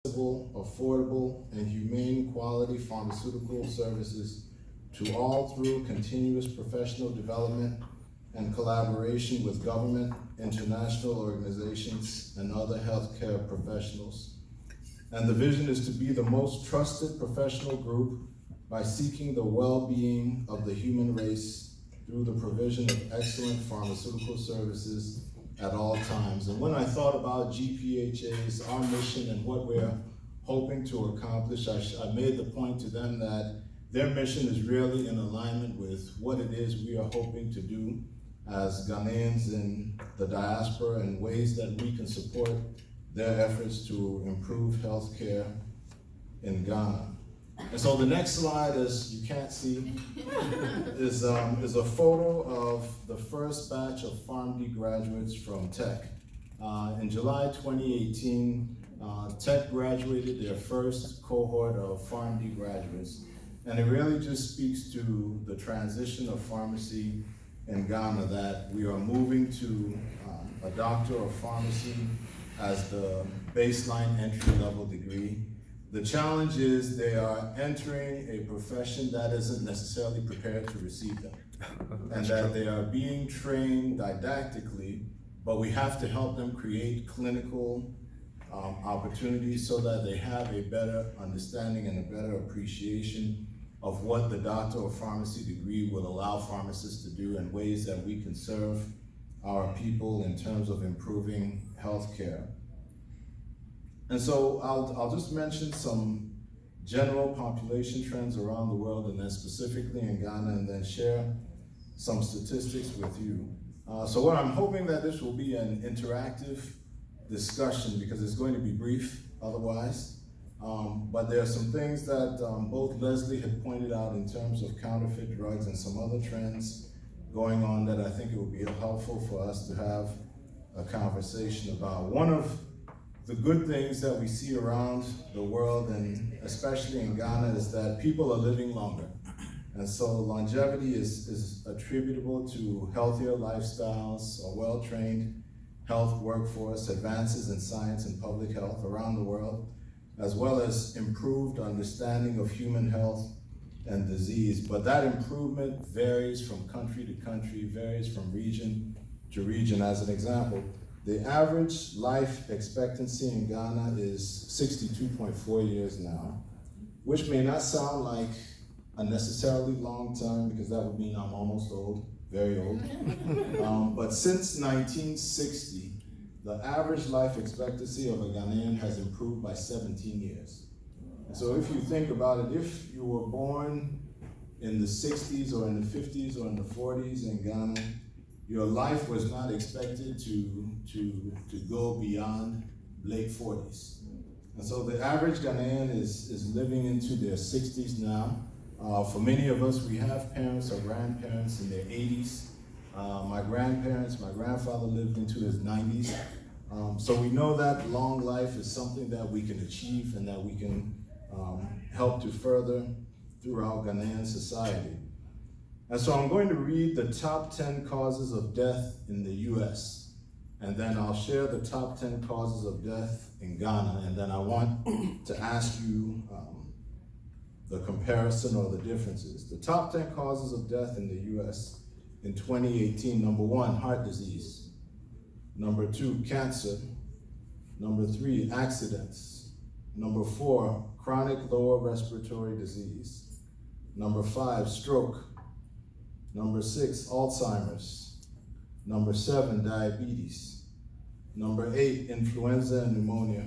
affordable, and humane quality pharmaceutical services to all through continuous professional development and collaboration with government, international organizations, and other healthcare professionals. And the vision is to be the most trusted professional group by seeking the well-being of the human race through the provision of excellent pharmaceutical services at all times. And when I thought about GPhA's, our mission and what we're hoping to accomplish, I made the point to them that their mission is really in alignment with what it is we are hoping to do as Ghanaians in the diaspora and ways that we can support their efforts to improve healthcare in Ghana. And so the next slide, as you can't see, is a photo of the first batch of PharmD graduates from Tech. In July 2018, Tech graduated their first cohort of PharmD graduates. And it really just speaks to the transition of pharmacy in Ghana, that we are moving to a doctor of pharmacy as the baseline entry-level degree. The challenge is they are entering a profession that isn't necessarily prepared to receive them. And that they are being trained didactically, but we have to help them create clinical opportunities so that they have a better understanding and a better appreciation of what the doctor of pharmacy degree will allow pharmacists to do and ways that we can serve our people in terms of improving healthcare. And so I'll just mention some general population trends around the world, and then specifically in Ghana, and then share some statistics with you. So what I'm hoping that this will be an interactive discussion, because it's going to be brief otherwise. But there are some things that both Leslie had pointed out in terms of counterfeit drugs and some other trends going on that I think it would be helpful for us to have a conversation about. One of the good things that we see around the world, and especially in Ghana, is that people are living longer. And so longevity is attributable to healthier lifestyles, a well-trained health workforce, advances in science and public health around the world, as well as improved understanding of human health and disease. But that improvement varies from country to country, varies from region to region. As an example, the average life expectancy in Ghana is 62.4 years now, which may not sound like a necessarily long time, because that would mean I'm almost old, very old. But since 1960, the average life expectancy of a Ghanaian has improved by 17 years. And so if you think about it, if you were born in the 60s or in the 50s or in the 40s in Ghana, your life was not expected to go beyond late 40s. And so the average Ghanaian is living into their 60s now. For many of us, we have parents or grandparents in their 80s. My grandfather lived into his 90s. So we know that long life is something that we can achieve and that we can help to further throughout Ghanaian society. And so I'm going to read the top 10 causes of death in the US, and then I'll share the top 10 causes of death in Ghana, and then I want to ask you the comparison or the differences. The top 10 causes of death in the US in 2018, number 1, heart disease. Number 2, cancer. Number 3, accidents. Number 4, chronic lower respiratory disease. Number 5, stroke. Number 6, Alzheimer's. Number 7, diabetes. Number 8, influenza and pneumonia.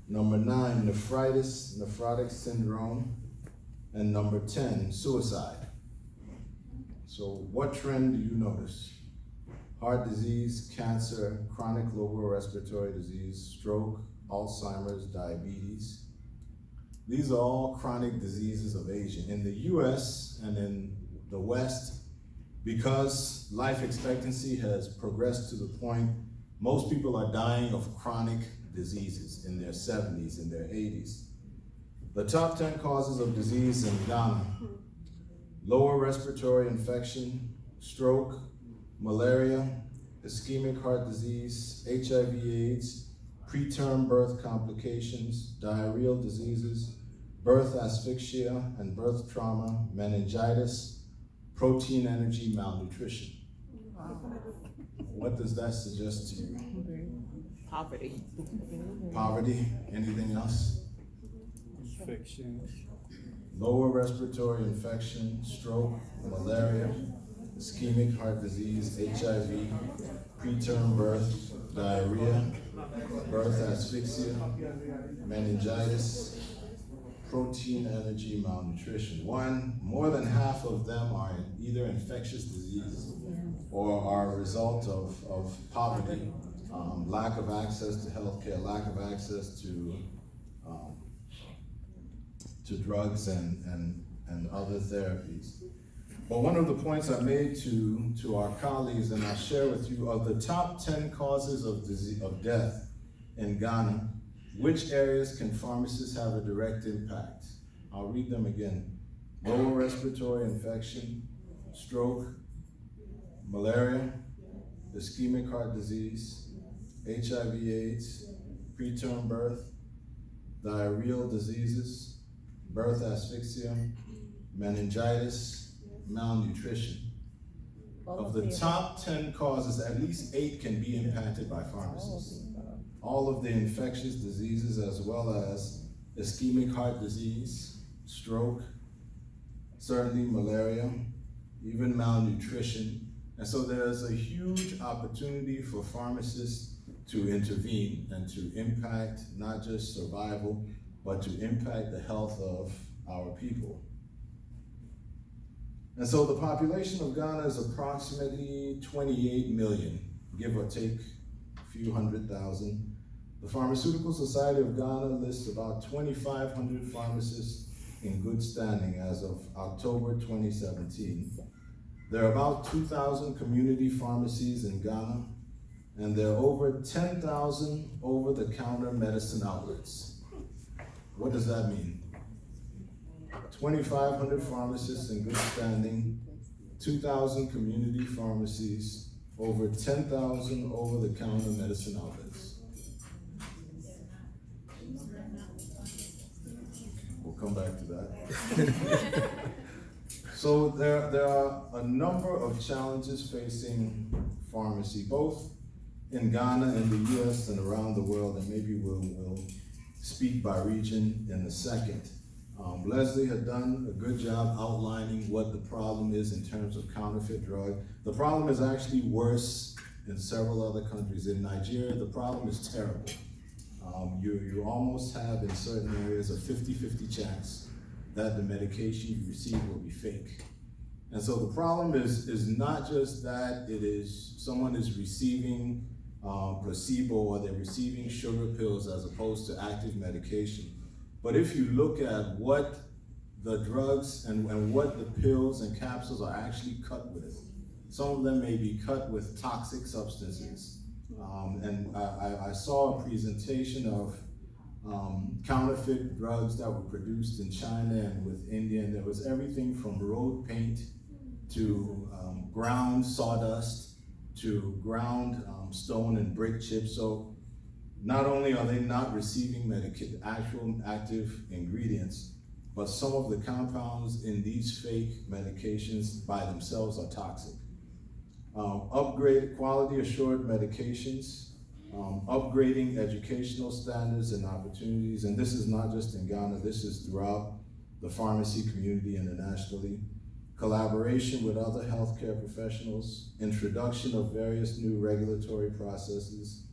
Number 9, nephrotic syndrome. And number 10, suicide. So what trend do you notice? Heart disease, cancer, chronic lower respiratory disease, stroke, Alzheimer's, diabetes. These are all chronic diseases of aging. In the US and in the West, because life expectancy has progressed to the point most people are dying of chronic diseases in their 70s, in their 80s. The top 10 causes of disease in Ghana: lower respiratory infection, stroke, malaria, ischemic heart disease, HIV/AIDS, preterm birth complications, diarrheal diseases, birth asphyxia and birth trauma, meningitis, protein energy malnutrition. What does that suggest to you? Poverty. Poverty, anything else? Infections. Lower respiratory infection, stroke, malaria, ischemic heart disease, HIV, preterm birth, diarrhea, birth asphyxia, meningitis, protein energy malnutrition. More than half of them are either infectious disease or are a result of poverty, lack of access to healthcare, lack of access to drugs and other therapies. But one of the points I made to our colleagues, and I'll share with you, of the top 10 causes of death in Ghana, which areas can pharmacists have a direct impact? I'll read them again. Lower respiratory infection, stroke, malaria, ischemic heart disease, HIV/AIDS, preterm birth, diarrheal diseases, birth asphyxia, meningitis, malnutrition. Of the top 10 causes, at least 8 can be impacted by pharmacists. All of the infectious diseases, as well as ischemic heart disease, stroke, certainly malaria, even malnutrition. And so there's a huge opportunity for pharmacists to intervene and to impact not just survival, but to impact the health of our people. And so the population of Ghana is approximately 28 million, give or take a few 100,000. The Pharmaceutical Society of Ghana lists about 2,500 pharmacists in good standing as of October 2017. There are about 2,000 community pharmacies in Ghana, and there are over 10,000 over-the-counter medicine outlets. What does that mean? 2,500 pharmacists in good standing, 2,000 community pharmacies, over 10,000 over-the-counter medicine outlets. We'll come back to that. So there are a number of challenges facing pharmacy, both in Ghana and the US and around the world, and maybe we'll speak by region in a second. Leslie had done a good job outlining what the problem is in terms of counterfeit drug. The problem is actually worse in several other countries. In Nigeria, the problem is terrible. You almost have in certain areas a 50-50 chance that the medication you receive will be fake. And so the problem is not just that someone is receiving placebo or they're receiving sugar pills as opposed to active medication. But if you look at what the drugs and what the pills and capsules are actually cut with, some of them may be cut with toxic substances. And I saw a presentation of counterfeit drugs that were produced in China and with India, and there was everything from road paint to ground sawdust to ground stone and brick chips. So not only are they not receiving actual active ingredients, but some of the compounds in these fake medications by themselves are toxic. Upgrade quality assured medications, upgrading educational standards and opportunities, and this is not just in Ghana, this is throughout the pharmacy community internationally. Collaboration with other healthcare professionals, introduction of various new regulatory processes,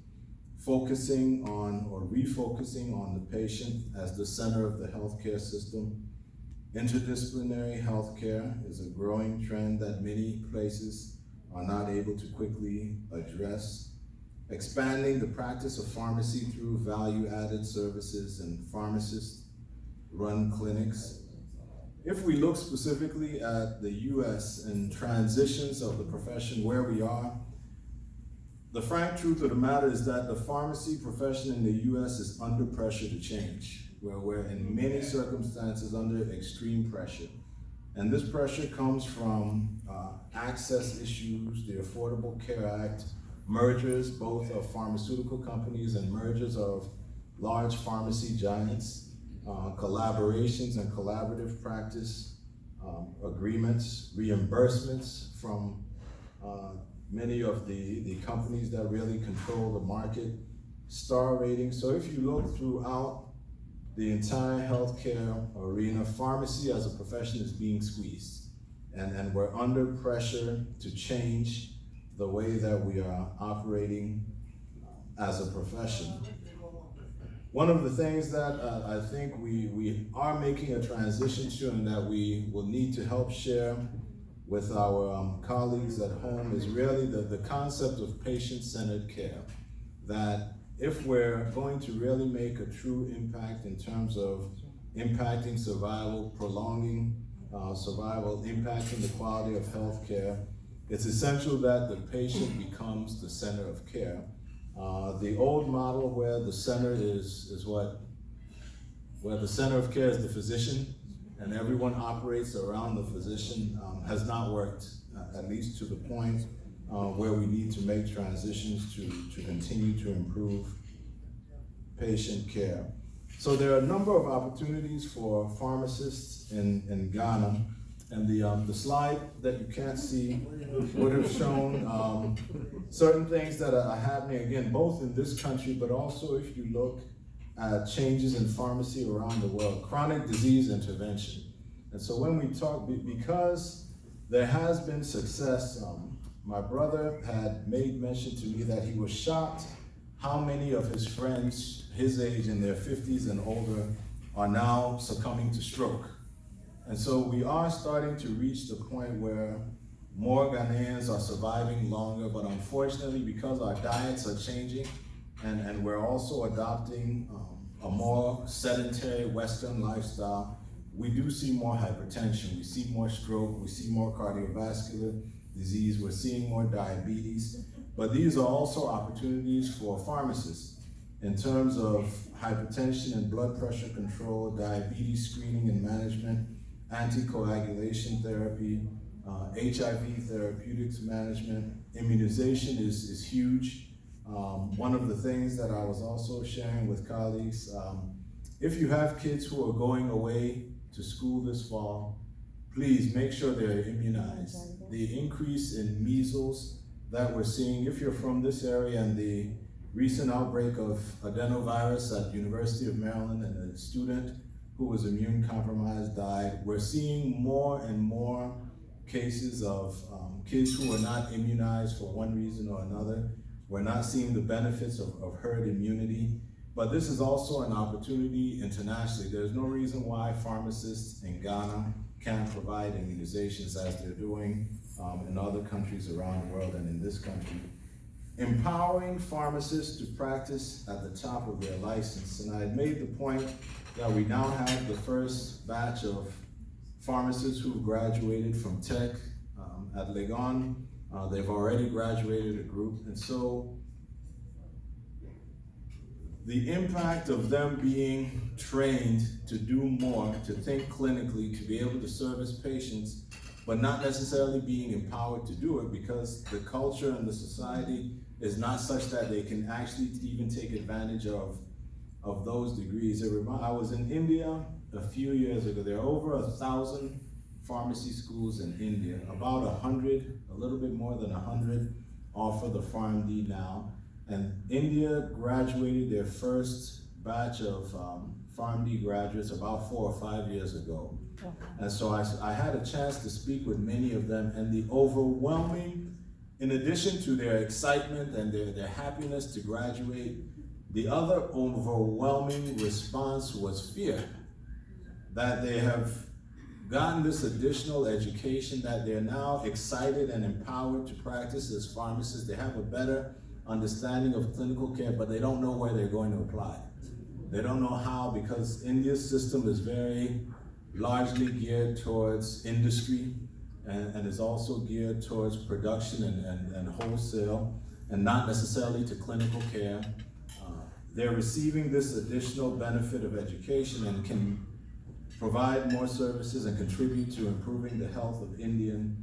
focusing on or refocusing on the patient as the center of the healthcare system. Interdisciplinary healthcare is a growing trend that many places are not able to quickly address. Expanding the practice of pharmacy through value-added services and pharmacist-run clinics. If we look specifically at the US and transitions of the profession where we are, the frank truth of the matter is that the pharmacy profession in the US is under pressure to change. We're in many circumstances under extreme pressure. And this pressure comes from access issues, the Affordable Care Act, mergers, both of pharmaceutical companies and mergers of large pharmacy giants, collaborations and collaborative practice agreements, reimbursements from many of the companies that really control the market, star ratings. So if you look throughout the entire healthcare arena, pharmacy as a profession is being squeezed. And we're under pressure to change the way that we are operating as a profession. One of the things that I think we are making a transition to and that we will need to help share with our colleagues at home is really the concept of patient-centered care. That if we're going to really make a true impact in terms of impacting survival, prolonging survival, impacting the quality of health care, it's essential that the patient becomes the center of care. The old model where the center is what? Where the center of care is the physician and everyone operates around the physician has not worked, at least to the point where we need to make transitions to continue to improve patient care. So there are a number of opportunities for pharmacists in Ghana, and the slide that you can't see would have shown certain things that are happening, again, both in this country, but also if you look at changes in pharmacy around the world, chronic disease intervention. And so when we talk, because there has been success, my brother had made mention to me that he was shocked how many of his friends his age in their 50s and older are now succumbing to stroke. And so we are starting to reach the point where more Ghanaians are surviving longer, but unfortunately, because our diets are changing and we're also adopting a more sedentary Western lifestyle, we do see more hypertension, we see more stroke, we see more cardiovascular disease, we're seeing more diabetes. But these are also opportunities for pharmacists in terms of hypertension and blood pressure control, diabetes screening and management, anticoagulation therapy, HIV therapeutics management. Immunization is huge. One of the things that I was also sharing with colleagues, if you have kids who are going away to school this fall, please make sure they're immunized. The increase in measles that we're seeing, if you're from this area, and the recent outbreak of adenovirus at University of Maryland, and a student who was immune compromised died, we're seeing more and more cases of kids who are not immunized for one reason or another. We're not seeing the benefits of herd immunity, but this is also an opportunity internationally. There's no reason why pharmacists in Ghana can't provide immunizations as they're doing in other countries around the world and in this country. Empowering pharmacists to practice at the top of their license. And I had made the point that we now have the first batch of pharmacists who graduated from Tech at Legon. They've already graduated a group. And so the impact of them being trained to do more, to think clinically, to be able to service patients, but not necessarily being empowered to do it because the culture and the society is not such that they can actually even take advantage of those degrees. I was in India a few years ago. There are over 1,000 pharmacy schools in India. About 100, a little bit more than 100, offer the PharmD now. And India graduated their first batch of PharmD graduates about 4 or 5 years ago. And so I had a chance to speak with many of them, and the overwhelming, in addition to their excitement and their happiness to graduate, the other overwhelming response was fear. That they have gotten this additional education, that they're now excited and empowered to practice as pharmacists. They have a better understanding of clinical care, but they don't know where they're going to apply. They don't know how, because India's system is very largely geared towards industry and is also geared towards production and wholesale, and not necessarily to clinical care. They're receiving this additional benefit of education and can provide more services and contribute to improving the health of Indian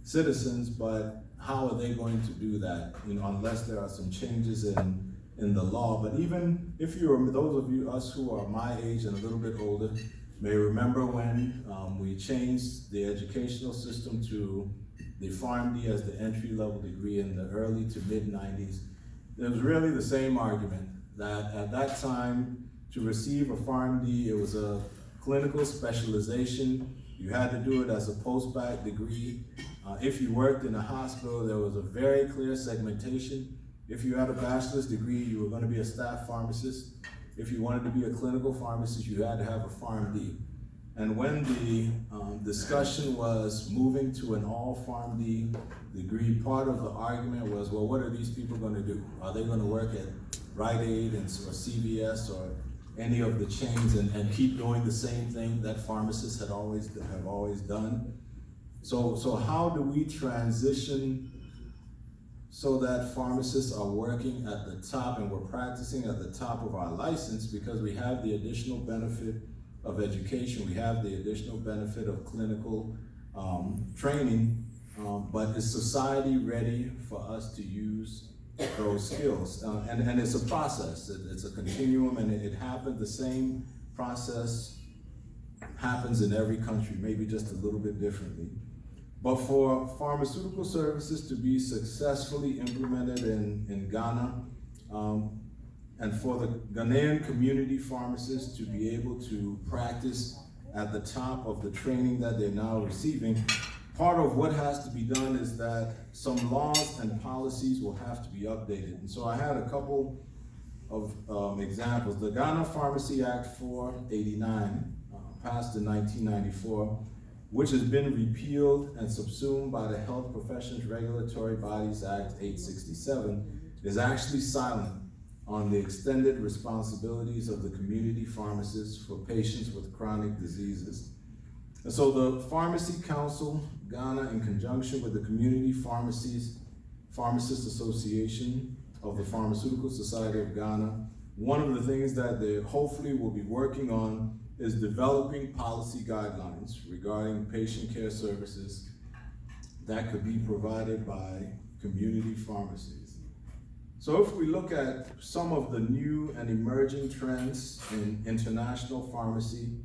citizens, but how are they going to do that, unless there are some changes in the law. But even if those of us who are my age and a little bit older may remember when we changed the educational system to the PharmD as the entry-level degree in the early to mid-90s. It was really the same argument, that at that time, to receive a PharmD, it was a clinical specialization. You had to do it as a post-bac degree. If you worked in a hospital, there was a very clear segmentation. If you had a bachelor's degree, you were going to be a staff pharmacist. If you wanted to be a clinical pharmacist, you had to have a PharmD. And when the discussion was moving to an all PharmD degree, part of the argument was, well, what are these people going to do? Are they going to work at Rite Aid or CVS or any of the chains and keep doing the same thing that pharmacists have always done? So how do we transition so that pharmacists are working at the top and we're practicing at the top of our license, because we have the additional benefit of education, we have the additional benefit of clinical training, but is society ready for us to use those skills? And it's a process, it's a continuum, and it happened, the same process happens in every country, maybe just a little bit differently. But for pharmaceutical services to be successfully implemented in Ghana, and for the Ghanaian community pharmacists to be able to practice at the top of the training that they're now receiving, part of what has to be done is that some laws and policies will have to be updated. And so I had a couple of examples. The Ghana Pharmacy Act 489, passed in 1994, which has been repealed and subsumed by the Health Professions Regulatory Bodies Act 867, is actually silent on the extended responsibilities of the community pharmacists for patients with chronic diseases. And so the Pharmacy Council, Ghana, in conjunction with the Community Pharmacists Association of the Pharmaceutical Society of Ghana, one of the things that they hopefully will be working on is developing policy guidelines regarding patient care services that could be provided by community pharmacies. So if we look at some of the new and emerging trends in international pharmacy,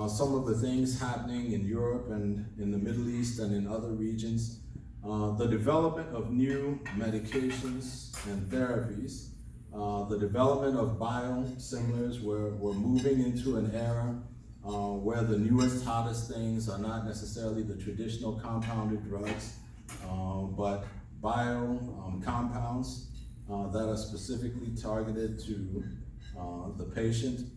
some of the things happening in Europe and in the Middle East and in other regions, the development of new medications and therapies, the development of biosimilars, where we're moving into an era where the newest, hottest things are not necessarily the traditional compounded drugs, but compounds that are specifically targeted to the patient,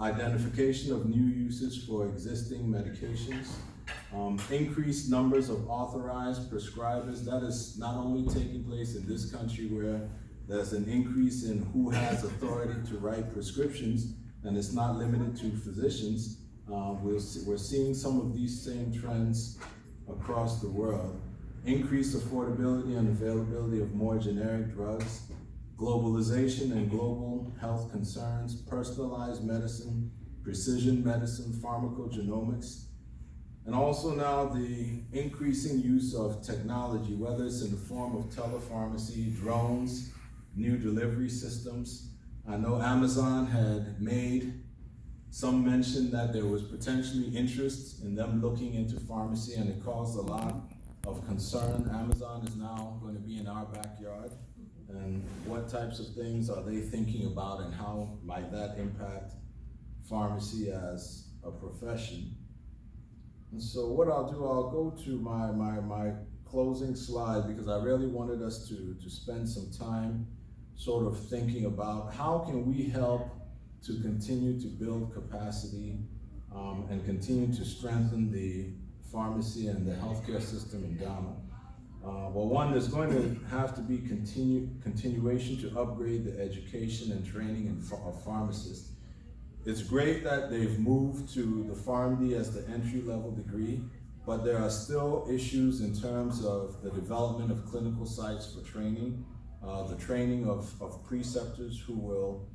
identification of new uses for existing medications, increased numbers of authorized prescribers. That is not only taking place in this country, where there's an increase in who has authority to write prescriptions, and it's not limited to physicians. We're seeing some of these same trends across the world. Increased affordability and availability of more generic drugs, globalization and global health concerns, personalized medicine, precision medicine, pharmacogenomics, and also now the increasing use of technology, whether it's in the form of telepharmacy, drones, new delivery systems. I know Amazon had made some mention that there was potentially interest in them looking into pharmacy, and it caused a lot of concern. Amazon is now going to be in our backyard, and what types of things are they thinking about, and how might that impact pharmacy as a profession? And so what I'll do, I'll go to my closing slide, because I really wanted us to spend some time sort of thinking about how can we help to continue to build capacity and continue to strengthen the pharmacy and the healthcare system in Ghana. Well, one, there's going to have to be continuation to upgrade the education and training of pharmacists. It's great that they've moved to the PharmD as the entry-level degree, but there are still issues in terms of the development of clinical sites for training, the training of preceptors who will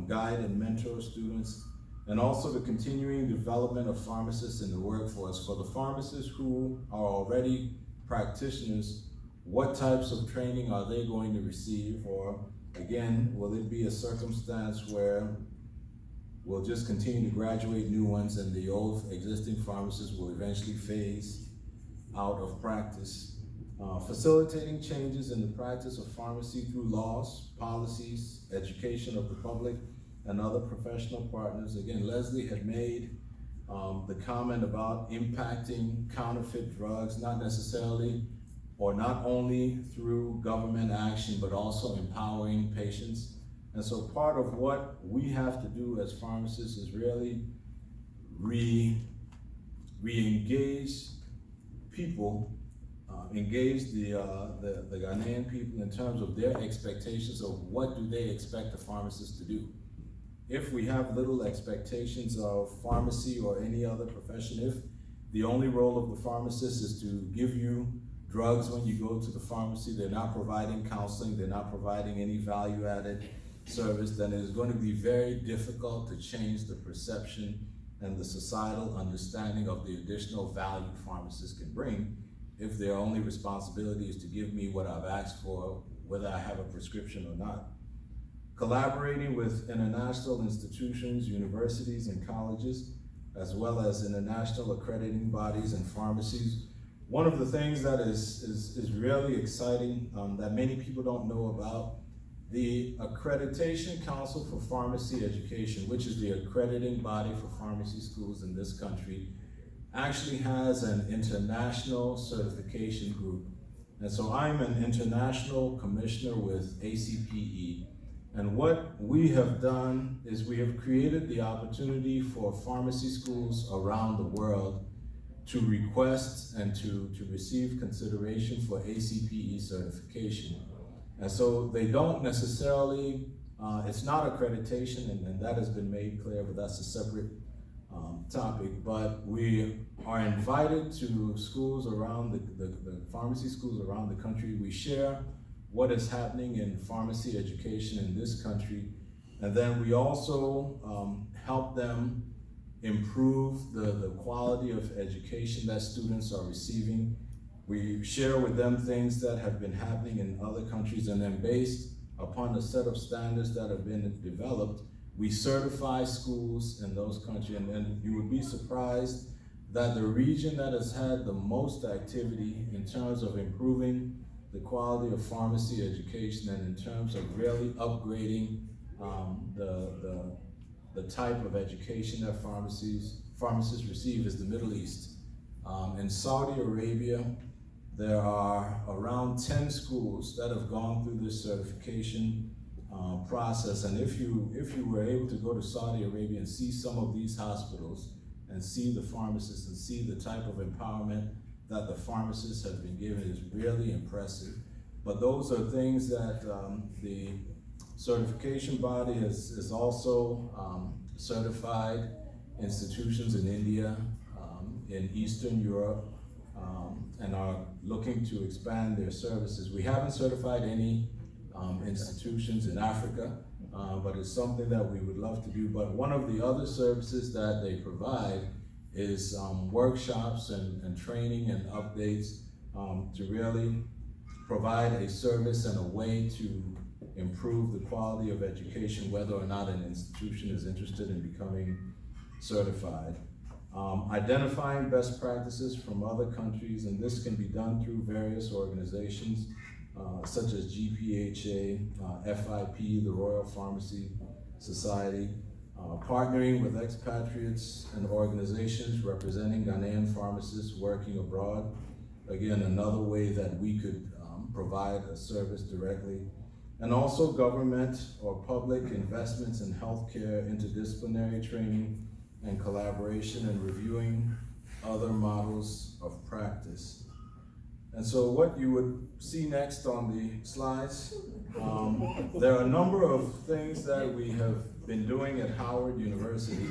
guide and mentor students, and also the continuing development of pharmacists in the workforce. For the pharmacists who are already practitioners, what types of training are they going to receive? Or again, will it be a circumstance where we'll just continue to graduate new ones and the old existing pharmacists will eventually phase out of practice? Facilitating changes in the practice of pharmacy through laws, policies, education of the public, and other professional partners. Again, Leslie had made the comment about impacting counterfeit drugs, not necessarily or not only through government action, but also empowering patients. And so part of what we have to do as pharmacists is really re-engage people, engage the Ghanaian people in terms of their expectations of what do they expect a pharmacist to do. If we have little expectations of pharmacy or any other profession, if the only role of the pharmacist is to give you drugs when you go to the pharmacy, they're not providing counseling, they're not providing any value-added service, then it is going to be very difficult to change the perception and the societal understanding of the additional value pharmacists can bring if their only responsibility is to give me what I've asked for, whether I have a prescription or not. Collaborating with international institutions, universities, and colleges, as well as international accrediting bodies and pharmacies. One of the things that is really exciting that many people don't know about, the Accreditation Council for Pharmacy Education, which is the accrediting body for pharmacy schools in this country, actually has an international certification group. And so I'm an international commissioner with ACPE. And what we have done is we have created the opportunity for pharmacy schools around the world to request and to receive consideration for ACPE certification. And so they don't necessarily, it's not accreditation, and that has been made clear, but that's a separate topic. But we are invited to schools around the pharmacy schools around the country. We share what is happening in pharmacy education in this country. And then we also help them improve the quality of education that students are receiving. We share with them things that have been happening in other countries, and then based upon a set of standards that have been developed, we certify schools in those countries. And you would be surprised that the region that has had the most activity in terms of improving the quality of pharmacy education and in terms of really upgrading the type of education that pharmacists receive is the Middle East. In Saudi Arabia, there are around 10 schools that have gone through this certification process. And if you were able to go to Saudi Arabia and see some of these hospitals and see the pharmacists and see the type of empowerment that the pharmacists have been given, is really impressive. But those are things that the certification body has also certified institutions in India, in Eastern Europe, and are looking to expand their services. We haven't certified any institutions in Africa, but it's something that we would love to do. But one of the other services that they provide is workshops and training and updates to really provide a service and a way to improve the quality of education, whether or not an institution is interested in becoming certified. Identifying best practices from other countries, and this can be done through various organizations such as GPhA, FIP, the Royal Pharmacy Society, partnering with expatriates and organizations representing Ghanaian pharmacists working abroad. Again, another way that we could provide a service directly. And also government or public investments in healthcare, interdisciplinary training and collaboration, and reviewing other models of practice. And so what you would see next on the slides, there are a number of things that we have been doing at Howard University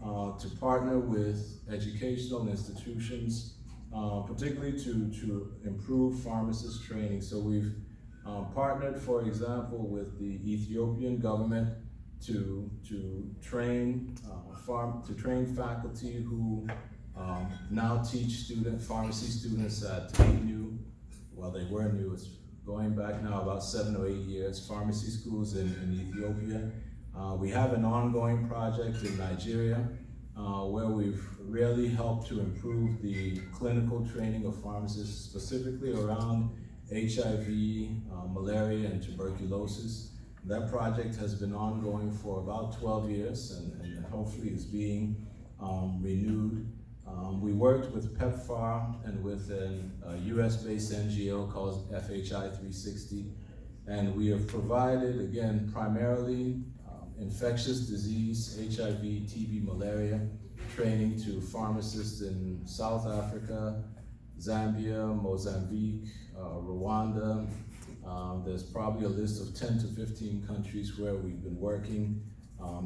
to partner with educational institutions, particularly to improve pharmacist training. So we've partnered, for example, with the Ethiopian government to train faculty who now teach pharmacy students at ANU well, they were new, it's going back now about 7 or 8 years, pharmacy schools in Ethiopia. We have an ongoing project in Nigeria where we've really helped to improve the clinical training of pharmacists, specifically around HIV, malaria, and tuberculosis. That project has been ongoing for about 12 years and hopefully is being renewed. We worked with PEPFAR and with a US-based NGO called FHI 360, and we have provided, again, primarily infectious disease, HIV, TB, malaria, training to pharmacists in South Africa, Zambia, Mozambique, Rwanda. There's probably a list of 10 to 15 countries where we've been working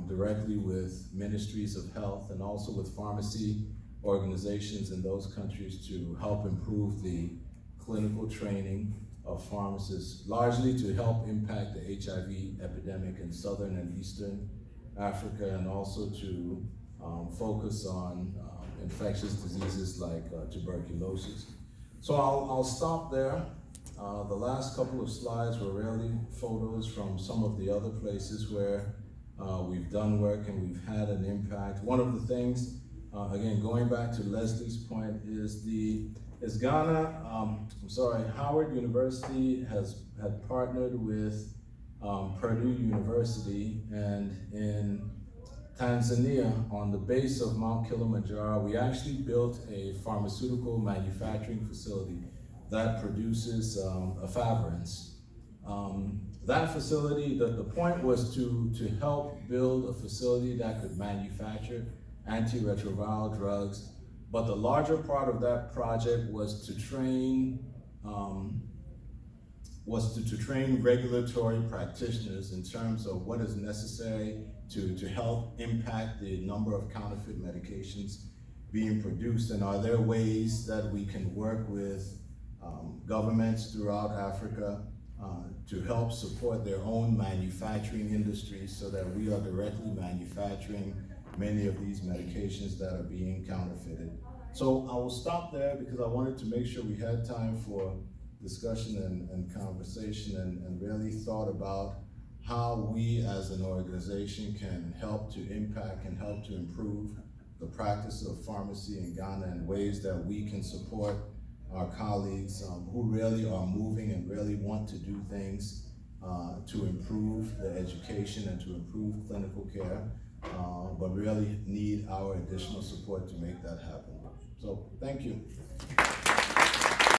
directly with ministries of health and also with pharmacy organizations in those countries to help improve the clinical training of pharmacists, largely to help impact the HIV epidemic in Southern and Eastern Africa, and also to focus on infectious diseases like tuberculosis. So I'll stop there. The last couple of slides were really photos from some of the other places where we've done work and we've had an impact. One of the things, again, going back to Leslie's point, is Ghana, Howard University had partnered with Purdue University, and in Tanzania, on the base of Mount Kilimanjaro, we actually built a pharmaceutical manufacturing facility that produces efavirenz. That facility, the point was to help build a facility that could manufacture antiretroviral drugs, but the larger part of that project was to train train regulatory practitioners in terms of what is necessary to help impact the number of counterfeit medications being produced, and are there ways that we can work with governments throughout Africa to help support their own manufacturing industries so that we are directly manufacturing many of these medications that are being counterfeited. So I will stop there because I wanted to make sure we had time for discussion and conversation, and really thought about how we as an organization can help to impact and help to improve the practice of pharmacy in Ghana, and ways that we can support our colleagues who really are moving and really want to do things to improve the education and to improve clinical care, but really need our additional support to make that happen. So thank you.